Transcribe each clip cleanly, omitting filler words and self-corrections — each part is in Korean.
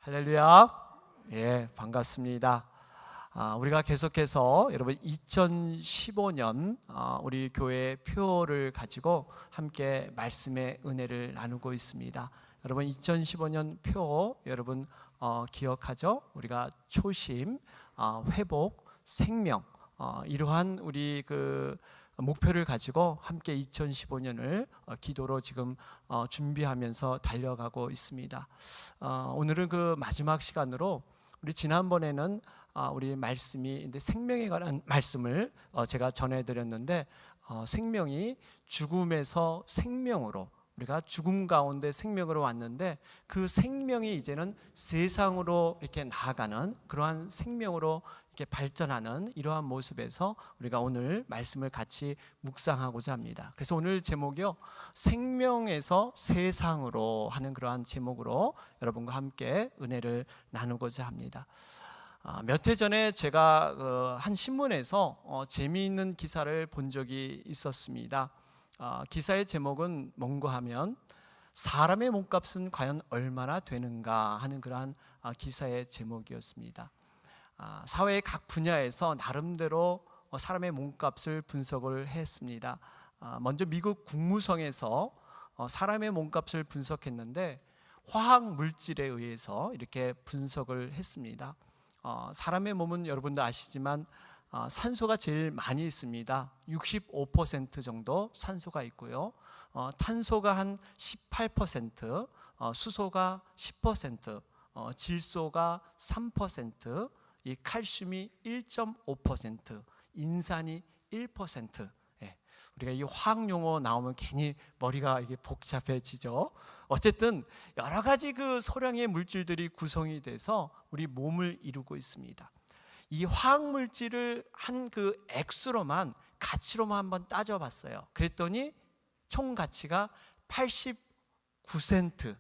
할렐루야. 예, 반갑습니다. 우리가 계속해서 여러분 2015년 우리 교회 표를 가지고 함께 말씀의 은혜를 나누고 있습니다. 여러분 2015년 표 여러분 기억하죠? 우리가 초심, 회복, 생명 이러한 우리 그 목표를 가지고 함께 2015년을 기도로 지금 준비하면서 달려가고 있습니다. 오늘은 그 마지막 시간으로 우리 지난번에는 우리 말씀이 생명에 관한 말씀을 제가 전해드렸는데 생명이 죽음에서 생명으로 우리가 죽음 가운데 생명으로 왔는데 그 생명이 이제는 세상으로 이렇게 나아가는 그러한 생명으로 이렇게 발전하는 이러한 모습에서 우리가 오늘 말씀을 같이 묵상하고자 합니다. 그래서 오늘 제목이요, 생명에서 세상으로 하는 그러한 제목으로 여러분과 함께 은혜를 나누고자 합니다. 몇 해 전에 제가 한 신문에서 재미있는 기사를 본 적이 있었습니다. 기사의 제목은 뭔가 하면 사람의 몸값은 과연 얼마나 되는가 하는 그러한 기사의 제목이었습니다. 사회의 각 분야에서 나름대로 사람의 몸값을 분석을 했습니다. 먼저 미국 국무성에서 사람의 몸값을 분석했는데 화학 물질에 의해서 이렇게 분석을 했습니다. 사람의 몸은 여러분도 아시지만 산소가 제일 많이 있습니다. 65% 정도 산소가 있고요. 탄소가 한 18%, 수소가 10%, 질소가 3%, 이 칼슘이 1.5%, 인산이 1%. 우리가 이 화학 용어 나오면 괜히 머리가 이게 복잡해지죠. 어쨌든 여러 가지 그 소량의 물질들이 구성이 돼서 우리 몸을 이루고 있습니다. 이 화학 물질을 한 그 액수로만 가치로만 한번 따져봤어요. 그랬더니 총 가치가 89센트,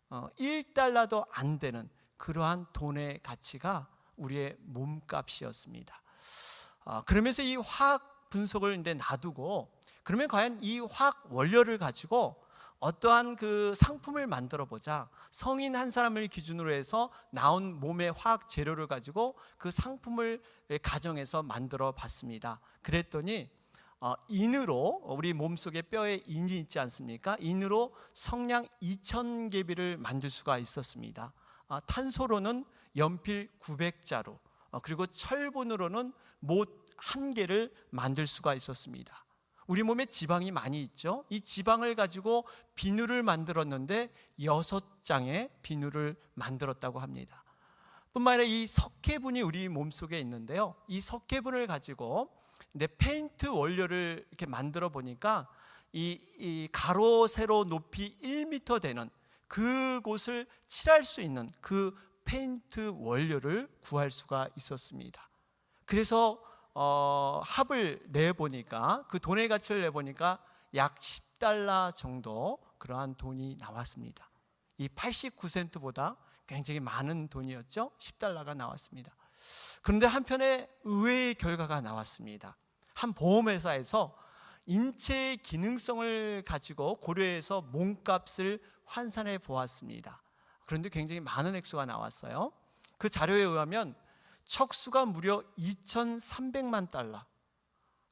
1달러도 안 되는 그러한 돈의 가치가 우리의 몸값이었습니다. 그러면서 이 화학 분석을 이제 놔두고 그러면 과연 이 화학 원료를 가지고 어떠한 그 상품을 만들어 보자. 성인 한 사람을 기준으로 해서 나온 몸의 화학 재료를 가지고 그 상품을 가정에서 만들어 봤습니다. 그랬더니 인으로 우리 몸속에 뼈에 인이 있지 않습니까? 인으로 성냥 2000개비를 만들 수가 있었습니다. 탄소로는 연필 900자루, 그리고 철분으로는 못 1개를 만들 수가 있었습니다. 우리 몸에 지방이 많이 있죠. 이 지방을 가지고 비누를 만들었는데 6장의 비누를 만들었다고 합니다. 뿐만 아니라 이 석회분이 우리 몸속에 있는데요, 이 석회분을 가지고 페인트 원료를 이렇게 만들어 보니까 이 가로 세로 높이 1m 되는 그곳을 칠할 수 있는 그 페인트 원료를 구할 수가 있었습니다. 그래서 합을 내보니까 그 돈의 가치를 내보니까 약 10달러 정도 그러한 돈이 나왔습니다. 이 89센트보다 굉장히 많은 돈이었죠. 10달러가 나왔습니다. 그런데 한편에 의외의 결과가 나왔습니다. 한 보험회사에서 인체의 기능성을 가지고 고려해서 몸값을 환산해 보았습니다. 그런데 굉장히 많은 액수가 나왔어요. 그 자료에 의하면 척수가 무려 2,300만 달러,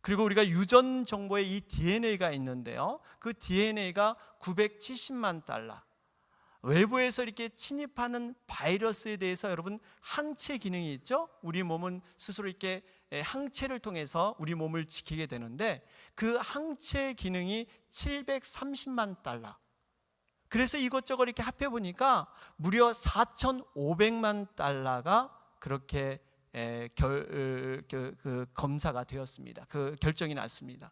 그리고 우리가 유전 정보에 이 DNA가 있는데요, 그 DNA가 970만 달러, 외부에서 이렇게 침입하는 바이러스에 대해서 여러분 항체 기능이 있죠. 우리 몸은 스스로 이렇게 항체를 통해서 우리 몸을 지키게 되는데 그 항체 기능이 730만 달러. 그래서 이것저것 이렇게 합해 보니까 무려 4,500만 달러가 그렇게 검사가 되었습니다. 그 결정이 났습니다.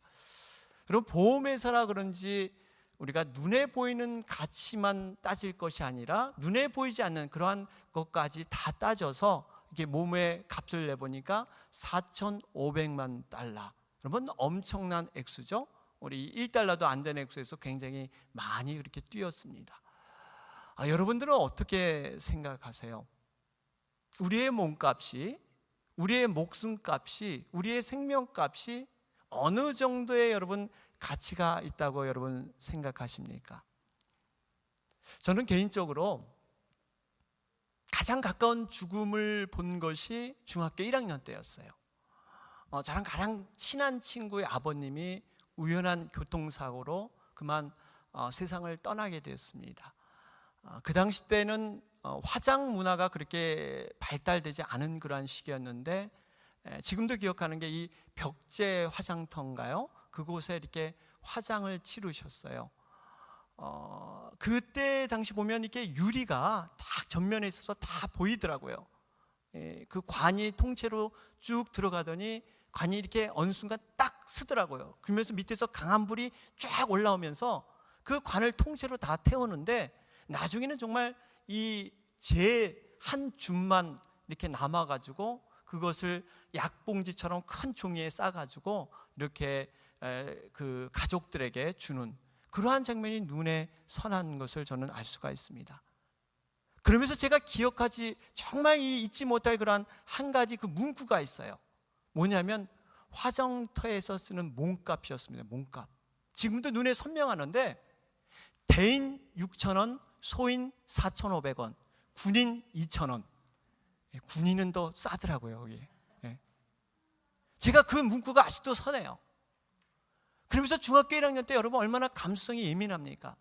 그럼 보험회사라 그런지 우리가 눈에 보이는 가치만 따질 것이 아니라 눈에 보이지 않는 그러한 것까지 다 따져서 이렇게 몸의 값을 내보니까 4,500만 달러. 여러분 엄청난 액수죠. 우리 1달러도 안 되는 액수에서 굉장히 많이 그렇게 뛰었습니다. 여러분들은 어떻게 생각하세요? 우리의 몸값이, 우리의 목숨값이, 우리의 생명값이 어느 정도의 여러분 가치가 있다고 여러분 생각하십니까? 저는 개인적으로 가장 가까운 죽음을 본 것이 중학교 1학년 때였어요. 저랑 가장 친한 친구의 아버님이 우연한 교통사고로 그만 세상을 떠나게 되었습니다. 그 당시 때는 화장 문화가 그렇게 발달되지 않은 그러한 시기였는데, 지금도 기억하는 게 이 벽제 화장터인가요? 그곳에 이렇게 화장을 치르셨어요. 그때 당시 보면 이렇게 유리가 딱 전면에 있어서 다 보이더라고요. 그 관이 통째로 쭉 들어가더니 관이 이렇게 어느 순간 딱 쓰더라고요. 그러면서 밑에서 강한 불이 쫙 올라오면서 그 관을 통째로 다 태우는데, 나중에는 정말 이 제 한 줌만 이렇게 남아가지고 그것을 약봉지처럼 큰 종이에 싸가지고 이렇게 그 가족들에게 주는 그러한 장면이 눈에 선한 것을 저는 알 수가 있습니다. 그러면서 제가 기억하지 정말 잊지 못할 그러한 한 가지 그 문구가 있어요. 뭐냐면 화장터에서 쓰는 몸값이었습니다. 몸값. 지금도 눈에 선명하는데, 대인 6,000원, 소인 4,500원, 군인 2,000원. 군인은 더 싸더라고요, 여기. 제가 그 문구가 아직도 선해요. 그러면서 중학교 1학년 때 여러분 얼마나 감수성이 예민합니까?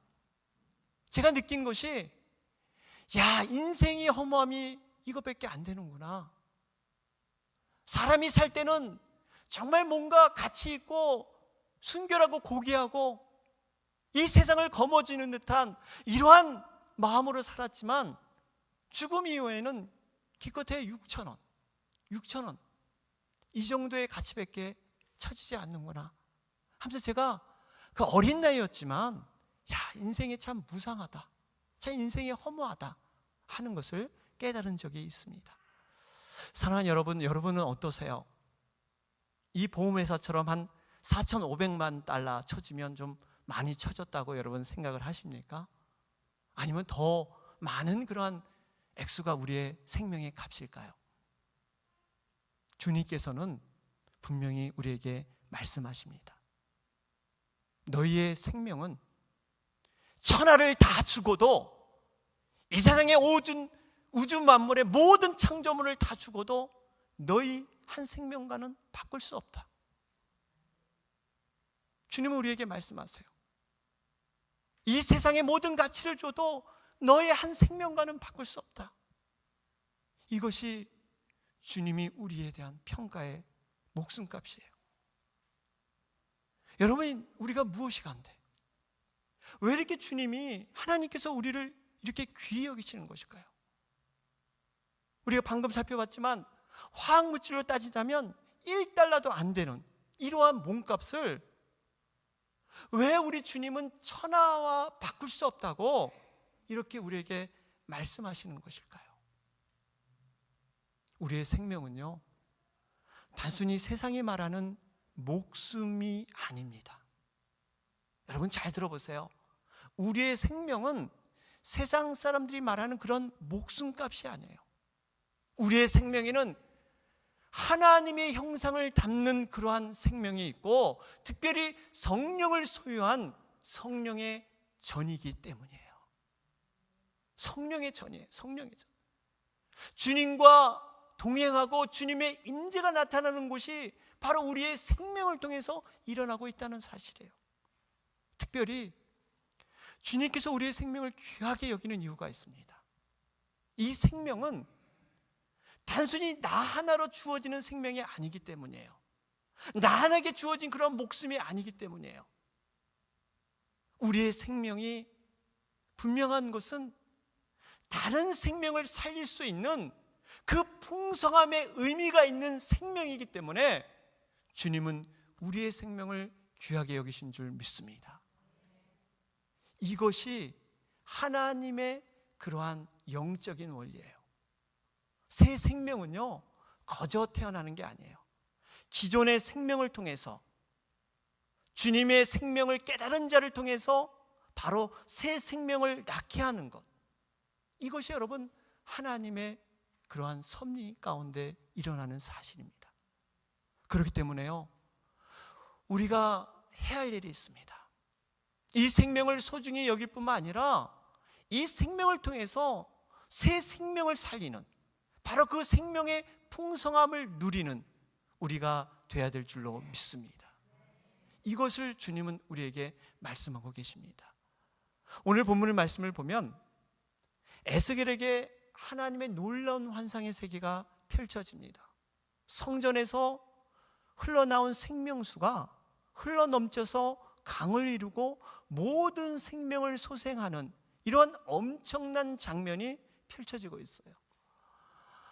제가 느낀 것이, 야, 인생이 허무함이 이것밖에 안 되는구나. 사람이 살 때는 정말 뭔가 가치 있고 순결하고 고귀하고 이 세상을 거머쥐는 듯한 이러한 마음으로 살았지만, 죽음 이후에는 기껏해 6,000원, 6,000원 이 정도의 가치밖에 찾지 않는구나 하면서 제가 그 어린 나이였지만, 야, 인생이 참 무상하다, 참 인생이 허무하다 하는 것을 깨달은 적이 있습니다. 사랑하는 여러분, 여러분은 어떠세요? 이 보험회사처럼 한 4,500만 달러 쳐주면 좀 많이 쳐졌다고 여러분 생각을 하십니까? 아니면 더 많은 그러한 액수가 우리의 생명의 값일까요? 주님께서는 분명히 우리에게 말씀하십니다. 너희의 생명은 천하를 다 주고도, 이 세상의 우주 만물의 모든 창조물을 다 주고도 너희 한 생명과는 바꿀 수 없다. 주님은 우리에게 말씀하세요. 이 세상의 모든 가치를 줘도 너의 한 생명과는 바꿀 수 없다. 이것이 주님이 우리에 대한 평가의 목숨값이에요. 여러분, 우리가 무엇이 간대? 왜 이렇게 주님이, 하나님께서 우리를 이렇게 귀히 여기시는 것일까요? 우리가 방금 살펴봤지만 화학물질로 따지자면 1달러도 안 되는 이러한 몸값을 왜 우리 주님은 천하와 바꿀 수 없다고 이렇게 우리에게 말씀하시는 것일까요? 우리의 생명은요, 단순히 세상이 말하는 목숨이 아닙니다. 여러분 잘 들어보세요. 우리의 생명은 세상 사람들이 말하는 그런 목숨값이 아니에요. 우리의 생명에는 하나님의 형상을 담는 그러한 생명이 있고, 특별히 성령을 소유한 성령의 전이기 때문이에요. 성령의 전이에요. 성령의 전. 주님과 동행하고 주님의 임재가 나타나는 곳이 바로 우리의 생명을 통해서 일어나고 있다는 사실이에요. 특별히 주님께서 우리의 생명을 귀하게 여기는 이유가 있습니다. 이 생명은 단순히 나 하나로 주어지는 생명이 아니기 때문이에요. 나 하나에게 주어진 그런 목숨이 아니기 때문이에요. 우리의 생명이 분명한 것은 다른 생명을 살릴 수 있는 그 풍성함의 의미가 있는 생명이기 때문에 주님은 우리의 생명을 귀하게 여기신 줄 믿습니다. 이것이 하나님의 그러한 영적인 원리예요. 새 생명은요, 거저 태어나는 게 아니에요. 기존의 생명을 통해서, 주님의 생명을 깨달은 자를 통해서 바로 새 생명을 낳게 하는 것, 이것이 여러분 하나님의 그러한 섭리 가운데 일어나는 사실입니다. 그렇기 때문에요, 우리가 해야 할 일이 있습니다. 이 생명을 소중히 여길 뿐만 아니라 이 생명을 통해서 새 생명을 살리는, 바로 그 생명의 풍성함을 누리는 우리가 돼야 될 줄로 믿습니다. 이것을 주님은 우리에게 말씀하고 계십니다. 오늘 본문의 말씀을 보면 에스겔에게 하나님의 놀라운 환상의 세계가 펼쳐집니다. 성전에서 흘러나온 생명수가 흘러넘쳐서 강을 이루고 모든 생명을 소생하는 이런 엄청난 장면이 펼쳐지고 있어요.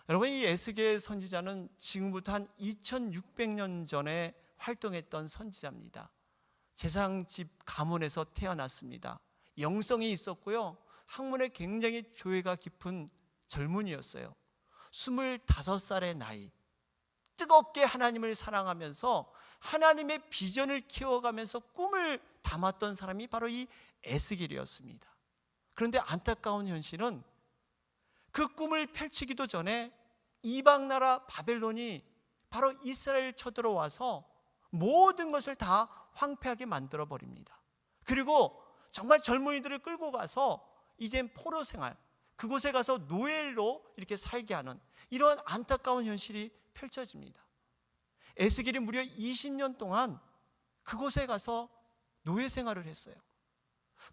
여러분, 이 에스겔 선지자는 지금부터 한 2600년 전에 활동했던 선지자입니다. 제사장집 가문에서 태어났습니다. 영성이 있었고요, 학문에 굉장히 조예가 깊은 젊은이였어요. 25살의 나이, 뜨겁게 하나님을 사랑하면서 하나님의 비전을 키워가면서 꿈을 담았던 사람이 바로 이 에스겔이었습니다. 그런데 안타까운 현실은 그 꿈을 펼치기도 전에 이방 나라 바벨론이 바로 이스라엘 쳐들어와서 모든 것을 다 황폐하게 만들어 버립니다. 그리고 정말 젊은이들을 끌고 가서 이젠 포로 생활, 그곳에 가서 노예로 이렇게 살게 하는 이런 안타까운 현실이 펼쳐집니다. 에스겔이 무려 20년 동안 그곳에 가서 노예 생활을 했어요.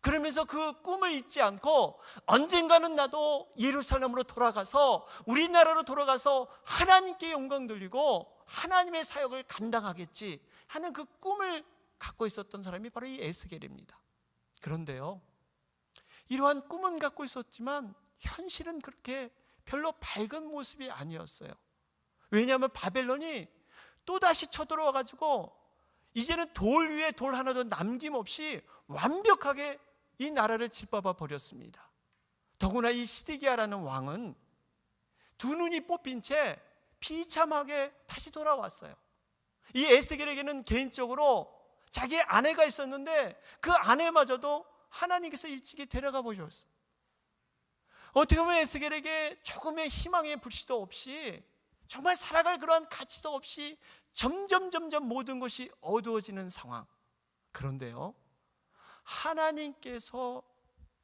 그러면서 그 꿈을 잊지 않고 언젠가는 나도 예루살렘으로 돌아가서, 우리나라로 돌아가서 하나님께 영광 돌리고 하나님의 사역을 감당하겠지 하는 그 꿈을 갖고 있었던 사람이 바로 이 에스겔입니다. 그런데요, 이러한 꿈은 갖고 있었지만 현실은 그렇게 별로 밝은 모습이 아니었어요. 왜냐하면 바벨론이 또다시 쳐들어와 가지고 이제는 돌 위에 돌 하나도 남김없이 완벽하게 이 나라를 짓밟아 버렸습니다. 더구나 이 시드기야라는 왕은 두 눈이 뽑힌 채 비참하게 다시 돌아왔어요. 이 에스겔에게는 개인적으로 자기의 아내가 있었는데 그 아내마저도 하나님께서 일찍이 데려가 버렸어요. 어떻게 보면 에스겔에게 조금의 희망의 불씨도 없이, 정말 살아갈 그러한 가치도 없이 점점 모든 것이 어두워지는 상황. 그런데요, 하나님께서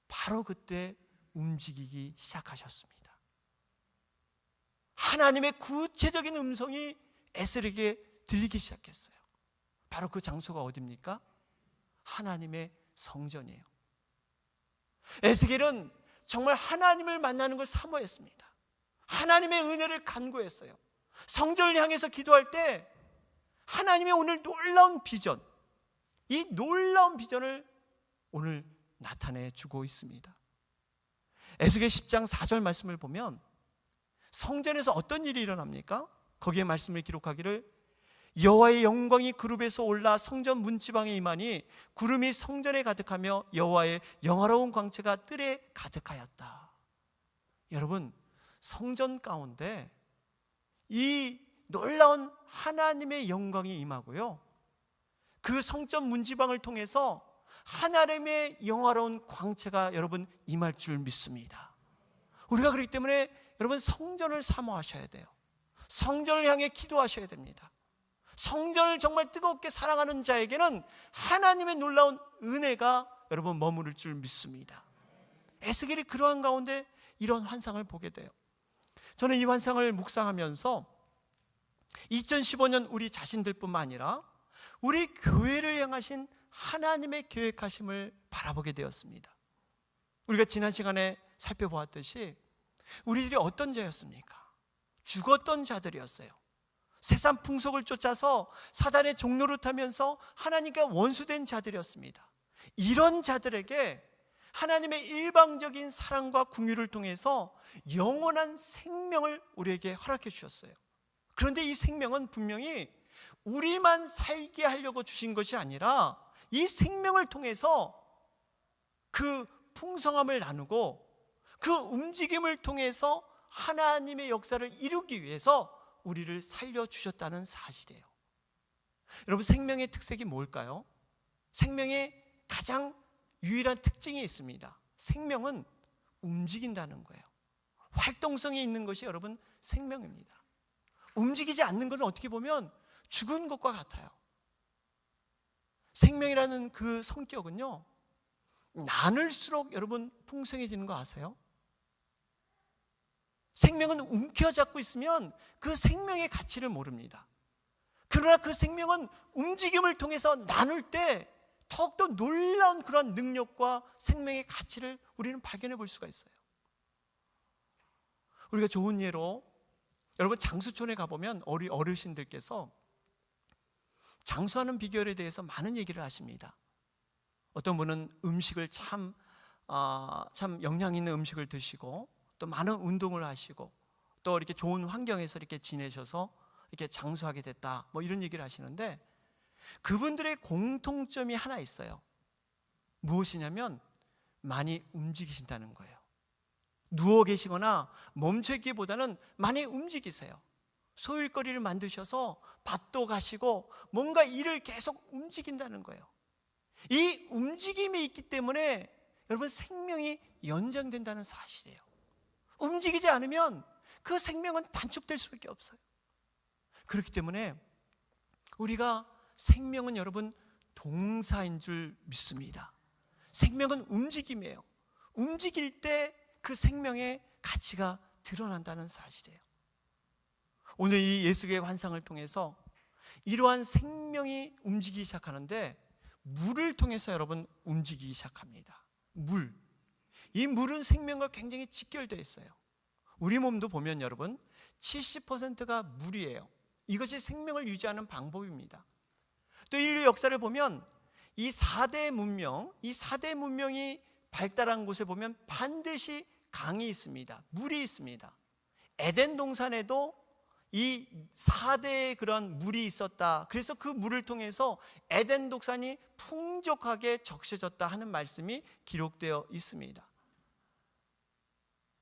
바로 그때 움직이기 시작하셨습니다. 하나님의 구체적인 음성이 에스겔에게 들리기 시작했어요. 바로 그 장소가 어디입니까? 하나님의 성전이에요. 에스겔은 정말 하나님을 만나는 걸 사모했습니다. 하나님의 은혜를 간구했어요. 성전을 향해서 기도할 때 하나님의 오늘 놀라운 비전, 이 놀라운 비전을 오늘 나타내 주고 있습니다. 에스겔 10장 4절 말씀을 보면 성전에서 어떤 일이 일어납니까? 거기에 말씀을 기록하기를 여호와의 영광이 그룹에서 올라 성전 문지방에 임하니 구름이 성전에 가득하며 여호와의 영화로운 광채가 뜰에 가득하였다. 여러분, 성전 가운데 이 놀라운 하나님의 영광이 임하고요, 그 성전 문지방을 통해서 하나님의 영화로운 광채가 여러분 임할 줄 믿습니다. 우리가 그렇기 때문에 여러분 성전을 사모하셔야 돼요. 성전을 향해 기도하셔야 됩니다. 성전을 정말 뜨겁게 사랑하는 자에게는 하나님의 놀라운 은혜가 여러분 머무를 줄 믿습니다. 에스겔이 그러한 가운데 이런 환상을 보게 돼요. 저는 이 환상을 묵상하면서 2015년 우리 자신들뿐만 아니라 우리 교회를 향하신 하나님의 계획하심을 바라보게 되었습니다. 우리가 지난 시간에 살펴보았듯이 우리들이 어떤 자였습니까? 죽었던 자들이었어요. 세상 풍속을 쫓아서 사단의 종로를 타면서 하나님과 원수된 자들이었습니다. 이런 자들에게 하나님의 일방적인 사랑과 긍휼을 통해서 영원한 생명을 우리에게 허락해 주셨어요. 그런데 이 생명은 분명히 우리만 살게 하려고 주신 것이 아니라 이 생명을 통해서 그 풍성함을 나누고 그 움직임을 통해서 하나님의 역사를 이루기 위해서 우리를 살려주셨다는 사실이에요. 여러분, 생명의 특색이 뭘까요? 생명의 가장 유일한 특징이 있습니다. 생명은 움직인다는 거예요. 활동성이 있는 것이 여러분 생명입니다. 움직이지 않는 것은 어떻게 보면 죽은 것과 같아요. 생명이라는 그 성격은요, 나눌수록 여러분 풍성해지는 거 아세요? 생명은 움켜잡고 있으면 그 생명의 가치를 모릅니다. 그러나 그 생명은 움직임을 통해서 나눌 때 더욱더 놀라운 그런 능력과 생명의 가치를 우리는 발견해 볼 수가 있어요. 우리가 좋은 예로, 여러분 장수촌에 가보면 어르신들께서 장수하는 비결에 대해서 많은 얘기를 하십니다. 어떤 분은 음식을 참 영양 있는 음식을 드시고, 또 많은 운동을 하시고, 또 이렇게 좋은 환경에서 이렇게 지내셔서 이렇게 장수하게 됐다, 뭐 이런 얘기를 하시는데, 그분들의 공통점이 하나 있어요. 무엇이냐면 많이 움직이신다는 거예요. 누워 계시거나 멈춰 있기보다는 많이 움직이세요. 소일거리를 만드셔서 밭도 가시고 뭔가 일을 계속 움직인다는 거예요. 이 움직임이 있기 때문에 여러분 생명이 연장된다는 사실이에요. 움직이지 않으면 그 생명은 단축될 수밖에 없어요. 그렇기 때문에 우리가 생명은 여러분 동사인 줄 믿습니다. 생명은 움직임이에요. 움직일 때 그 생명의 가치가 드러난다는 사실이에요. 오늘 이 예수의 환상을 통해서 이러한 생명이 움직이기 시작하는데, 물을 통해서 여러분 움직이기 시작합니다. 물. 이 물은 생명과 굉장히 직결되어 있어요. 우리 몸도 보면 여러분 70%가 물이에요. 이것이 생명을 유지하는 방법입니다. 또 인류 역사를 보면 이 4대 문명이 발달한 곳에 보면 반드시 강이 있습니다. 물이 있습니다. 에덴 동산에도 이 4대의 그런 물이 있었다. 그래서 그 물을 통해서 에덴 동산이 풍족하게 적셔졌다 하는 말씀이 기록되어 있습니다.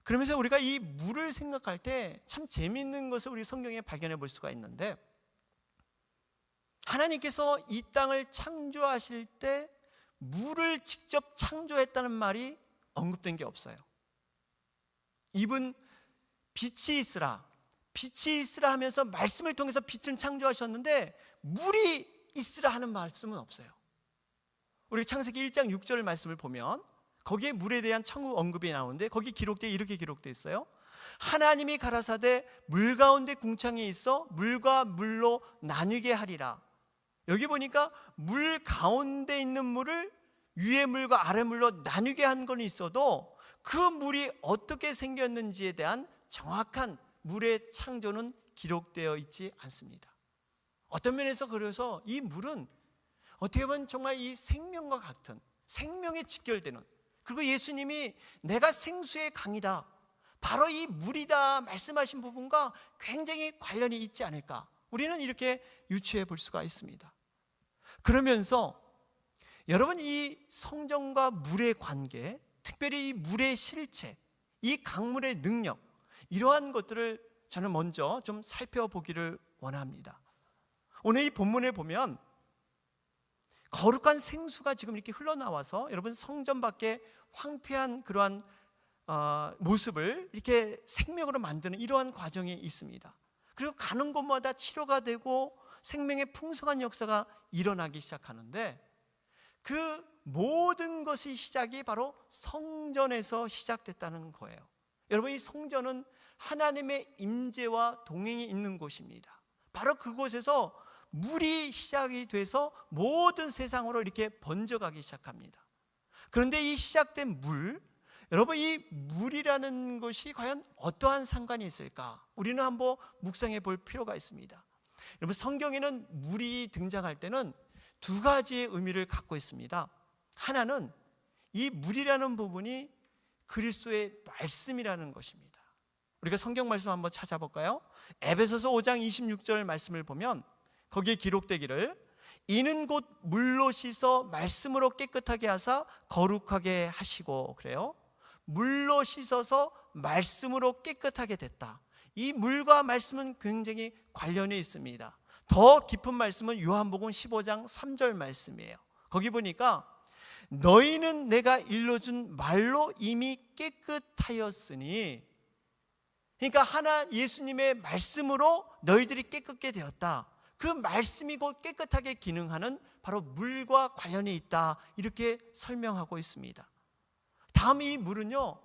그러면서 우리가 이 물을 생각할 때 참 재미있는 것을 우리 성경에 발견해 볼 수가 있는데, 하나님께서 이 땅을 창조하실 때 물을 직접 창조했다는 말이 언급된 게 없어요. 이분 빛이 있으라 하면서 말씀을 통해서 빛을 창조하셨는데 물이 있으라 하는 말씀은 없어요. 우리 창세기 1장 6절 말씀을 보면 거기에 물에 대한 천국 언급이 나오는데, 거기 이렇게 기록되어 있어요. 하나님이 가라사대 물 가운데 궁창이 있어 물과 물로 나뉘게 하리라. 여기 보니까 물 가운데 있는 물을 위의 물과 아래 물로 나뉘게 한 건 있어도 그 물이 어떻게 생겼는지에 대한 정확한 물의 창조는 기록되어 있지 않습니다. 어떤 면에서 그래서 이 물은 어떻게 보면 정말 이 생명과 같은, 생명에 직결되는, 그리고 예수님이 내가 생수의 강이다, 바로 이 물이다 말씀하신 부분과 굉장히 관련이 있지 않을까, 우리는 이렇게 유추해 볼 수가 있습니다. 그러면서 여러분 이 성전과 물의 관계, 특별히 이 물의 실체, 이 강물의 능력, 이러한 것들을 저는 먼저 좀 살펴보기를 원합니다. 오늘 이 본문에 보면 거룩한 생수가 지금 이렇게 흘러나와서 여러분 성전 밖에 황폐한 그러한 모습을 이렇게 생명으로 만드는 이러한 과정이 있습니다. 그리고 가는 곳마다 치료가 되고 생명의 풍성한 역사가 일어나기 시작하는데, 그 모든 것의 시작이 바로 성전에서 시작됐다는 거예요. 여러분 이 성전은 하나님의 임재와 동행이 있는 곳입니다. 바로 그곳에서 물이 시작이 돼서 모든 세상으로 이렇게 번져가기 시작합니다. 그런데 이 시작된 물, 여러분 이 물이라는 것이 과연 어떠한 상관이 있을까? 우리는 한번 묵상해 볼 필요가 있습니다. 여러분 성경에는 물이 등장할 때는 두 가지의 의미를 갖고 있습니다. 하나는 이 물이라는 부분이 그리스도의 말씀이라는 것입니다. 우리가 성경 말씀 한번 찾아볼까요? 에베소서 5장 26절 말씀을 보면 거기에 기록되기를 이는 곧 물로 씻어 말씀으로 깨끗하게 하사 거룩하게 하시고, 그래요. 물로 씻어서 말씀으로 깨끗하게 됐다. 이 물과 말씀은 굉장히 관련이 있습니다. 더 깊은 말씀은 요한복음 15장 3절 말씀이에요. 거기 보니까 너희는 내가 일러준 말로 이미 깨끗하였으니, 그러니까 예수님의 말씀으로 너희들이 깨끗게 되었다. 그 말씀이 곧 깨끗하게 기능하는 바로 물과 관련이 있다, 이렇게 설명하고 있습니다. 다음 이 물은요,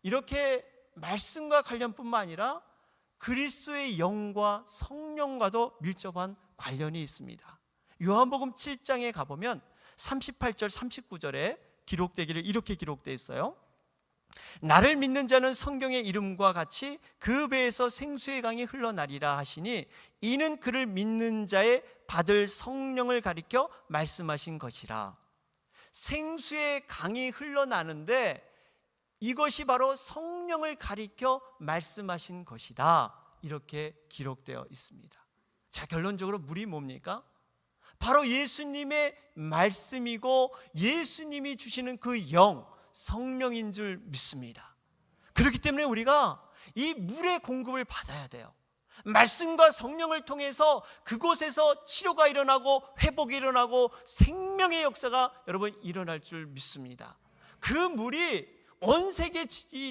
이렇게 말씀과 관련뿐만 아니라 그리스도의 영과 성령과도 밀접한 관련이 있습니다. 요한복음 7장에 가보면 38절 39절에 기록되기를 이렇게 기록되어 있어요. 나를 믿는 자는 성경의 이름과 같이 그 배에서 생수의 강이 흘러나리라 하시니 이는 그를 믿는 자의 받을 성령을 가리켜 말씀하신 것이라. 생수의 강이 흘러나는데 이것이 바로 성령을 가리켜 말씀하신 것이다, 이렇게 기록되어 있습니다. 자, 결론적으로 물이 뭡니까? 바로 예수님의 말씀이고 예수님이 주시는 그 영, 성령인 줄 믿습니다. 그렇기 때문에 우리가 이 물의 공급을 받아야 돼요. 말씀과 성령을 통해서 그곳에서 치료가 일어나고 회복이 일어나고 생명의 역사가 여러분 일어날 줄 믿습니다. 그 물이 온 세계에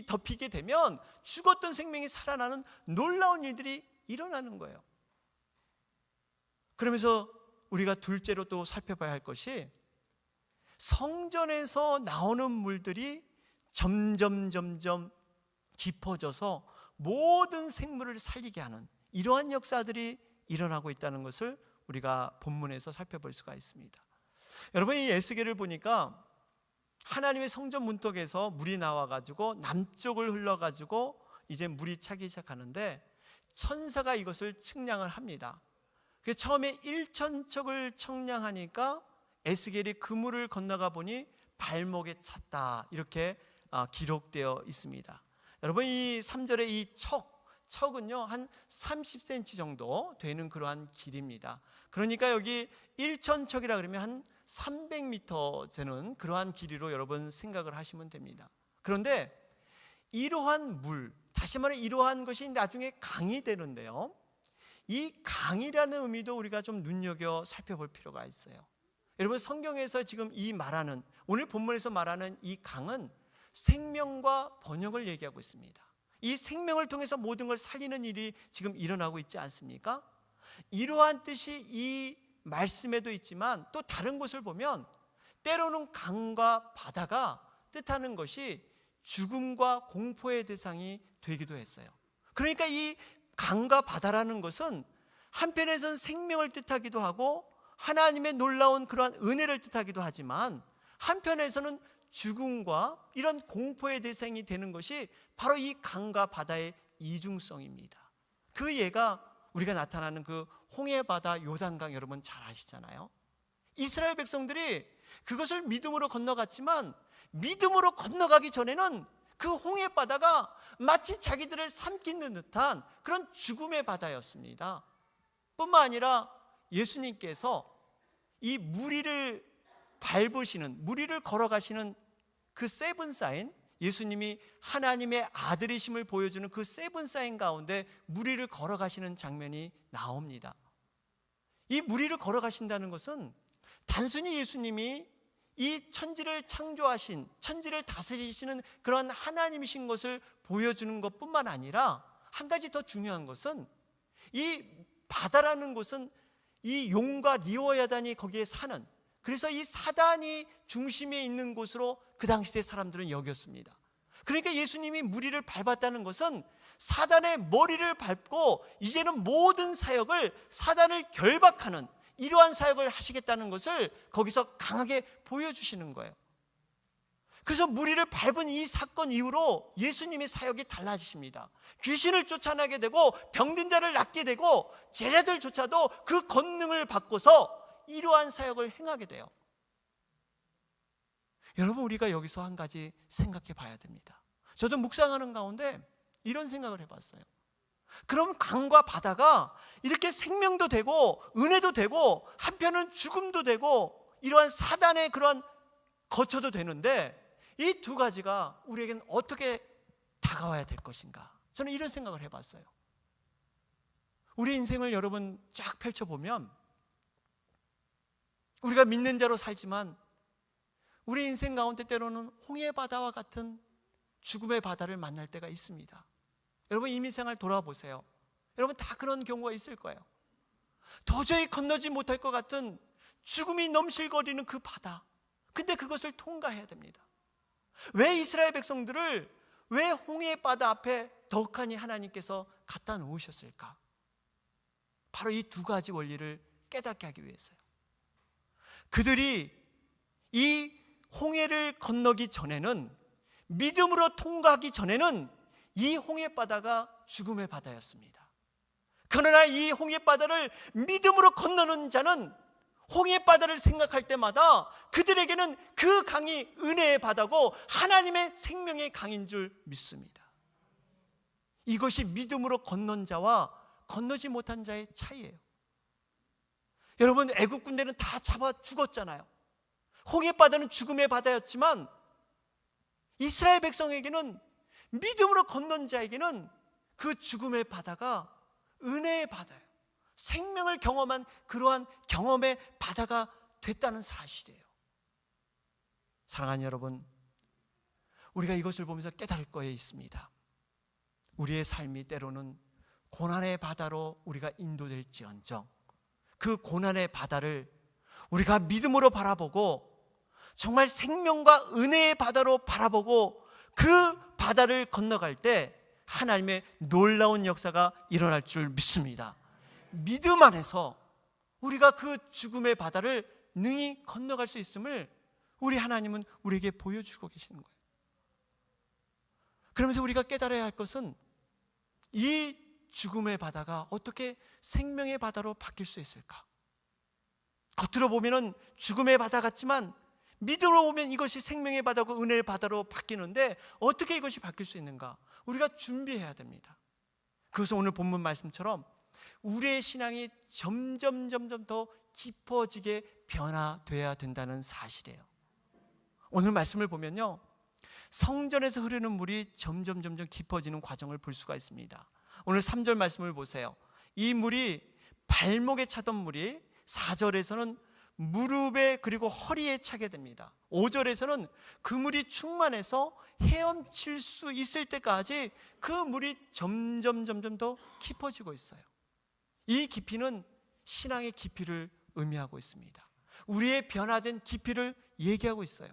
덮이게 되면 죽었던 생명이 살아나는 놀라운 일들이 일어나는 거예요. 그러면서 우리가 둘째로 또 살펴봐야 할 것이 성전에서 나오는 물들이 점점 깊어져서 모든 생물을 살리게 하는 이러한 역사들이 일어나고 있다는 것을 우리가 본문에서 살펴볼 수가 있습니다. 여러분, 이 에스겔을 보니까 하나님의 성전 문턱에서 물이 나와가지고 남쪽을 흘러가지고 이제 물이 차기 시작하는데 천사가 이것을 측량을 합니다. 그래서 처음에 1천척을 청량하니까 에스겔이 그 물을 건너가 보니 발목에 찼다, 이렇게 기록되어 있습니다. 여러분, 이 3절의 이 척은요 한 30cm 정도 되는 그러한 길입니다. 그러니까 여기 1천척이라 그러면 한 300m 되는 그러한 길이로 여러분 생각을 하시면 됩니다. 그런데 이러한 물, 다시 말해 이러한 것이 나중에 강이 되는데요, 이 강이라는 의미도 우리가 좀 눈여겨 살펴볼 필요가 있어요. 여러분, 성경에서 지금 이 말하는, 오늘 본문에서 말하는 이 강은 생명과 번영을 얘기하고 있습니다. 이 생명을 통해서 모든 걸 살리는 일이 지금 일어나고 있지 않습니까? 이러한 뜻이 이 말씀에도 있지만 또 다른 곳을 보면 때로는 강과 바다가 뜻하는 것이 죽음과 공포의 대상이 되기도 했어요. 그러니까 이 강과 바다라는 것은 한편에서는 생명을 뜻하기도 하고 하나님의 놀라운 그러한 은혜를 뜻하기도 하지만 한편에서는 죽음과 이런 공포의 대상이 되는 것이 바로 이 강과 바다의 이중성입니다. 그 예가 우리가 나타나는 그 홍해바다 요단강, 여러분 잘 아시잖아요. 이스라엘 백성들이 그것을 믿음으로 건너갔지만 믿음으로 건너가기 전에는 그 홍해바다가 마치 자기들을 삼키는 듯한 그런 죽음의 바다였습니다. 뿐만 아니라 예수님께서 이 무리를 밟으시는, 무리를 걸어가시는 그 세븐 사인, 예수님이 하나님의 아들이심을 보여주는 그 세븐 사인 가운데 무리를 걸어가시는 장면이 나옵니다. 이 무리를 걸어가신다는 것은 단순히 예수님이 이 천지를 창조하신, 천지를 다스리시는 그런 하나님이신 것을 보여주는 것뿐만 아니라 한 가지 더 중요한 것은 이 바다라는 곳은 이 용과 리오야단이 거기에 사는, 그래서 이 사단이 중심에 있는 곳으로 그 당시의 사람들은 여겼습니다. 그러니까 예수님이 무리를 밟았다는 것은 사단의 머리를 밟고 이제는 모든 사역을 사단을 결박하는 이러한 사역을 하시겠다는 것을 거기서 강하게 보여주시는 거예요. 그래서 무리를 밟은 이 사건 이후로 예수님의 사역이 달라지십니다. 귀신을 쫓아나게 되고 병든 자를 낫게 되고 제자들조차도 그 권능을 받고서 이러한 사역을 행하게 돼요. 여러분, 우리가 여기서 한 가지 생각해 봐야 됩니다. 저도 묵상하는 가운데 이런 생각을 해봤어요. 그럼 강과 바다가 이렇게 생명도 되고 은혜도 되고 한편은 죽음도 되고 이러한 사단의 그런 거처도 되는데 이 두 가지가 우리에게는 어떻게 다가와야 될 것인가, 저는 이런 생각을 해봤어요. 우리 인생을 여러분 쫙 펼쳐보면 우리가 믿는 자로 살지만 우리 인생 가운데 때로는 홍해바다와 같은 죽음의 바다를 만날 때가 있습니다. 여러분, 이민생활 돌아보세요. 여러분 다 그런 경우가 있을 거예요. 도저히 건너지 못할 것 같은 죽음이 넘실거리는 그 바다, 근데 그것을 통과해야 됩니다. 왜 이스라엘 백성들을 왜 홍해 바다 앞에 덕하니 하나님께서 갖다 놓으셨을까? 바로 이 두 가지 원리를 깨닫게 하기 위해서요. 그들이 이 홍해를 건너기 전에는, 믿음으로 통과하기 전에는 이 홍해 바다가 죽음의 바다였습니다. 그러나 이 홍해 바다를 믿음으로 건너는 자는 홍해 바다를 생각할 때마다 그들에게는 그 강이 은혜의 바다고 하나님의 생명의 강인 줄 믿습니다. 이것이 믿음으로 건넌 자와 건너지 못한 자의 차이예요. 여러분, 애국 군대는 다 잡아 죽었잖아요. 홍해 바다는 죽음의 바다였지만 이스라엘 백성에게는, 믿음으로 건넌 자에게는 그 죽음의 바다가 은혜의 바다예요. 생명을 경험한 그러한 경험의 바다가 됐다는 사실이에요. 사랑하는 여러분, 우리가 이것을 보면서 깨달을 거에 있습니다. 우리의 삶이 때로는 고난의 바다로 우리가 인도될지언정 그 고난의 바다를 우리가 믿음으로 바라보고 정말 생명과 은혜의 바다로 바라보고 그 바다를 건너갈 때 하나님의 놀라운 역사가 일어날 줄 믿습니다. 믿음 안에서 우리가 그 죽음의 바다를 능히 건너갈 수 있음을 우리 하나님은 우리에게 보여주고 계시는 거예요. 그러면서 우리가 깨달아야 할 것은 이 죽음의 바다가 어떻게 생명의 바다로 바뀔 수 있을까? 겉으로 보면 죽음의 바다 같지만 믿음으로 보면 이것이 생명의 바다고 은혜의 바다로 바뀌는데 어떻게 이것이 바뀔 수 있는가? 우리가 준비해야 됩니다. 그래서 오늘 본문 말씀처럼 우리의 신앙이 점점 더 깊어지게 변화돼야 된다는 사실이에요. 오늘 말씀을 보면요, 성전에서 흐르는 물이 점점 깊어지는 과정을 볼 수가 있습니다. 오늘 3절 말씀을 보세요. 이 물이 발목에 차던 물이 4절에서는 무릎에 그리고 허리에 차게 됩니다. 5절에서는 그 물이 충만해서 헤엄칠 수 있을 때까지 그 물이 점점 더 깊어지고 있어요. 이 깊이는 신앙의 깊이를 의미하고 있습니다. 우리의 변화된 깊이를 얘기하고 있어요.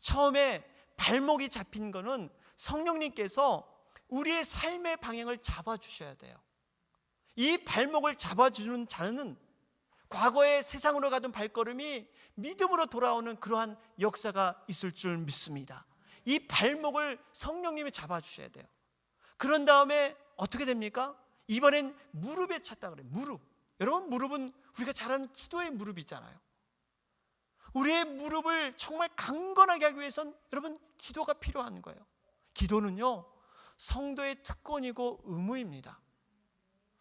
처음에 발목이 잡힌 거는 성령님께서 우리의 삶의 방향을 잡아주셔야 돼요. 이 발목을 잡아주는 자는 과거의 세상으로 가던 발걸음이 믿음으로 돌아오는 그러한 역사가 있을 줄 믿습니다. 이 발목을 성령님이 잡아주셔야 돼요. 그런 다음에 어떻게 됩니까? 이번엔 무릎에 찼다 그래요. 무릎. 여러분, 무릎은 우리가 잘 아는 기도의 무릎이 있잖아요. 우리의 무릎을 정말 강건하게 하기 위해서는 여러분, 기도가 필요한 거예요. 기도는요, 성도의 특권이고 의무입니다.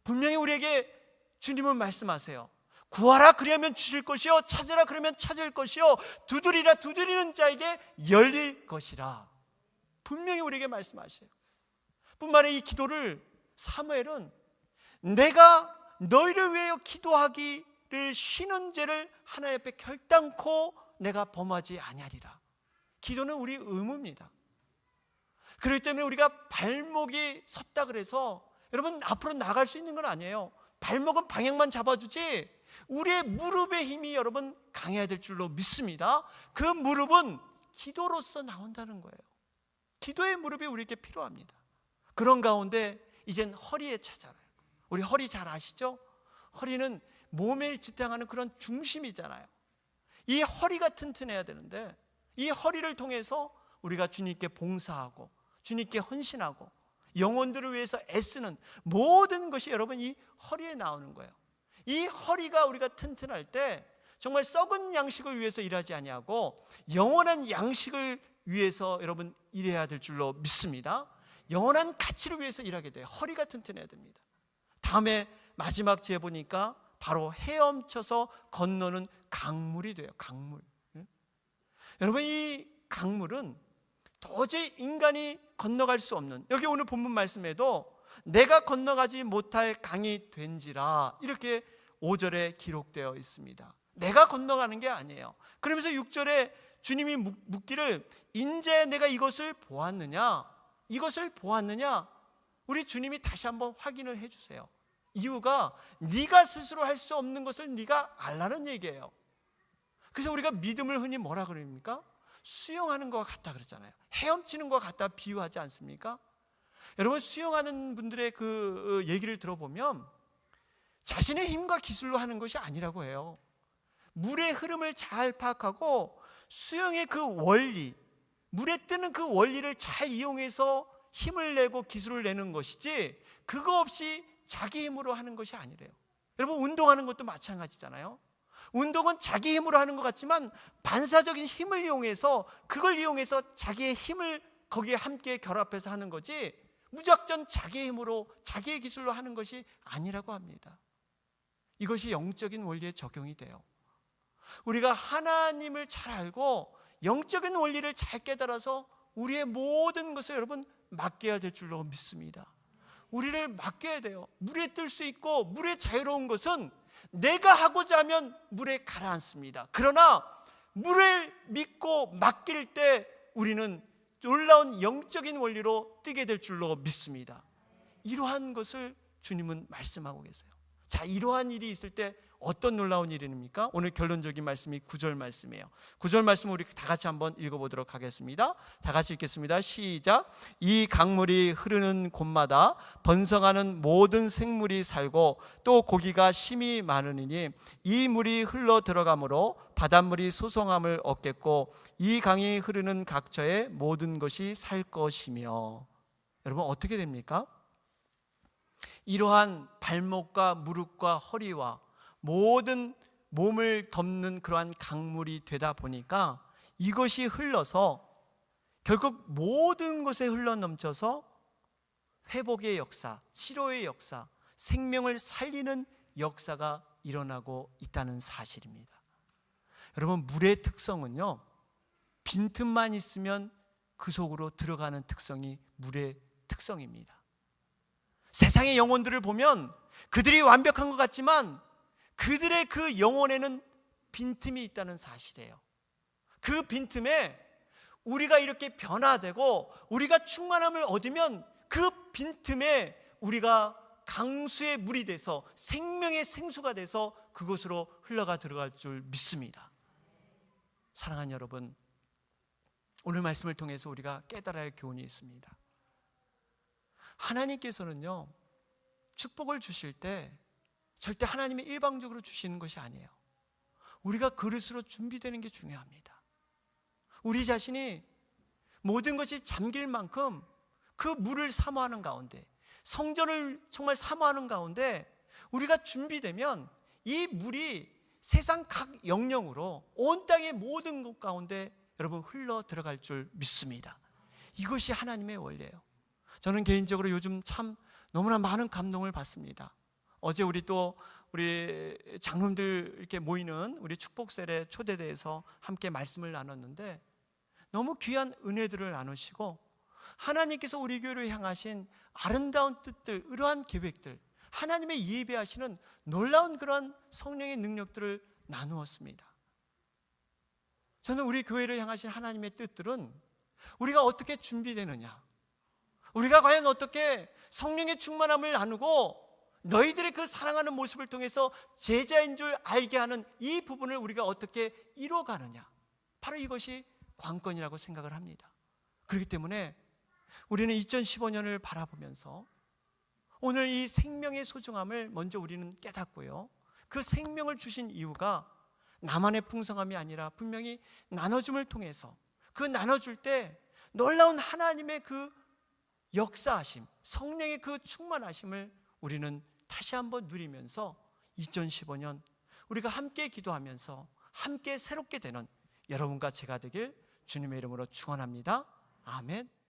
분명히 우리에게 주님은 말씀하세요. 구하라 그리하면 주실 것이요, 찾으라 그러면 찾을 것이요, 두드리라 두드리는 자에게 열릴 것이라. 분명히 우리에게 말씀하세요. 뿐만 아니라 이 기도를 사무엘은 내가 너희를 위하여 기도하기를 쉬는 죄를 하나님 앞에 결단코 내가 범하지 아니하리라. 기도는 우리 의무입니다. 그렇기 때문에 우리가 발목이 섰다 그래서 여러분 앞으로 나갈 수 있는 건 아니에요. 발목은 방향만 잡아주지 우리의 무릎의 힘이 여러분 강해야 될 줄로 믿습니다. 그 무릎은 기도로서 나온다는 거예요. 기도의 무릎이 우리에게 필요합니다. 그런 가운데 이젠 허리에 차잖아요. 우리 허리 잘 아시죠? 허리는 몸에 지탱하는 그런 중심이잖아요. 이 허리가 튼튼해야 되는데 이 허리를 통해서 우리가 주님께 봉사하고 주님께 헌신하고 영혼들을 위해서 애쓰는 모든 것이 여러분 이 허리에 나오는 거예요. 이 허리가 우리가 튼튼할 때 정말 썩은 양식을 위해서 일하지 아니하고 영원한 양식을 위해서 여러분 일해야 될 줄로 믿습니다. 영원한 가치를 위해서 일하게 돼요. 허리가 튼튼해야 됩니다. 다음에 마지막 지에 보니까 바로 헤엄쳐서 건너는 강물이 돼요. 강물. 여러분 이 강물은 도저히 인간이 건너갈 수 없는, 여기 오늘 본문 말씀에도 내가 건너가지 못할 강이 된지라 이렇게 5절에 기록되어 있습니다. 내가 건너가는 게 아니에요. 그러면서 6절에 주님이 묻기를 인제 내가 이것을 보았느냐? 이것을 보았느냐? 우리 주님이 다시 한번 확인을 해주세요. 이유가 네가 스스로 할 수 없는 것을 네가 알라는 얘기예요. 그래서 우리가 믿음을 흔히 뭐라 그럽니까? 수영하는 것 같다 그랬잖아요. 헤엄치는 것 같다 비유하지 않습니까? 여러분, 수영하는 분들의 그 얘기를 들어보면 자신의 힘과 기술로 하는 것이 아니라고 해요. 물의 흐름을 잘 파악하고 수영의 그 원리, 물에 뜨는 그 원리를 잘 이용해서 힘을 내고 기술을 내는 것이지, 그거 없이 자기 힘으로 하는 것이 아니래요. 여러분, 운동하는 것도 마찬가지잖아요. 운동은 자기 힘으로 하는 것 같지만 반사적인 힘을 이용해서, 그걸 이용해서 자기의 힘을 거기에 함께 결합해서 하는 거지, 무작정 자기의 힘으로 자기의 기술로 하는 것이 아니라고 합니다. 이것이 영적인 원리에 적용이 돼요. 우리가 하나님을 잘 알고 영적인 원리를 잘 깨달아서 우리의 모든 것을 여러분 맡겨야 될 줄로 믿습니다. 우리를 맡겨야 돼요. 물에 뜰 수 있고 물에 자유로운 것은 내가 하고자 하면 물에 가라앉습니다. 그러나 물을 믿고 맡길 때 우리는 놀라운 영적인 원리로 뜨게 될 줄로 믿습니다. 이러한 것을 주님은 말씀하고 계세요. 자, 이러한 일이 있을 때 어떤 놀라운 일입니까? 오늘 결론적인 말씀이 9절 말씀이에요. 9절 말씀 우리 다 같이 한번 읽어보도록 하겠습니다. 다 같이 읽겠습니다. 시작. 이 강물이 흐르는 곳마다 번성하는 모든 생물이 살고 또 고기가 심이 많으니 이 물이 흘러 들어가므로 바닷물이 소성함을 얻겠고 이 강이 흐르는 각처에 모든 것이 살 것이며. 여러분, 어떻게 됩니까? 이러한 발목과 무릎과 허리와 모든 몸을 덮는 그러한 강물이 되다 보니까 이것이 흘러서 결국 모든 것에 흘러넘쳐서 회복의 역사, 치료의 역사, 생명을 살리는 역사가 일어나고 있다는 사실입니다. 여러분, 물의 특성은요, 빈틈만 있으면 그 속으로 들어가는 특성이 물의 특성입니다. 세상의 영혼들을 보면 그들이 완벽한 것 같지만 그들의 그 영혼에는 빈틈이 있다는 사실이에요. 그 빈틈에 우리가 이렇게 변화되고 우리가 충만함을 얻으면 그 빈틈에 우리가 강수의 물이 돼서 생명의 생수가 돼서 그곳으로 흘러가 들어갈 줄 믿습니다. 사랑하는 여러분, 오늘 말씀을 통해서 우리가 깨달아야 할 교훈이 있습니다. 하나님께서는요, 축복을 주실 때 절대 하나님이 일방적으로 주시는 것이 아니에요. 우리가 그릇으로 준비되는 게 중요합니다. 우리 자신이 모든 것이 잠길 만큼 그 물을 사모하는 가운데, 성전을 정말 사모하는 가운데 우리가 준비되면 이 물이 세상 각 영역으로 온 땅의 모든 것 가운데 여러분 흘러 들어갈 줄 믿습니다. 이것이 하나님의 원리예요. 저는 개인적으로 요즘 참 너무나 많은 감동을 받습니다. 어제 우리 장로님들 이렇게 모이는 우리 축복셀에 초대돼서 함께 말씀을 나눴는데 너무 귀한 은혜들을 나누시고 하나님께서 우리 교회를 향하신 아름다운 뜻들, 이러한 계획들, 하나님의 예배하시는 놀라운 그런 성령의 능력들을 나누었습니다. 저는 우리 교회를 향하신 하나님의 뜻들은 우리가 어떻게 준비되느냐, 우리가 과연 어떻게 성령의 충만함을 나누고 너희들의 그 사랑하는 모습을 통해서 제자인 줄 알게 하는 이 부분을 우리가 어떻게 이뤄가느냐, 바로 이것이 관건이라고 생각을 합니다. 그렇기 때문에 우리는 2015년을 바라보면서 오늘 이 생명의 소중함을 먼저 우리는 깨닫고요, 그 생명을 주신 이유가 나만의 풍성함이 아니라 분명히 나눠줌을 통해서 그 나눠줄 때 놀라운 하나님의 그 역사하심, 성령의 그 충만하심을 우리는 다시 한번 누리면서 2015년 우리가 함께 기도하면서 함께 새롭게 되는 여러분과 제가 되길 주님의 이름으로 축원합니다. 아멘.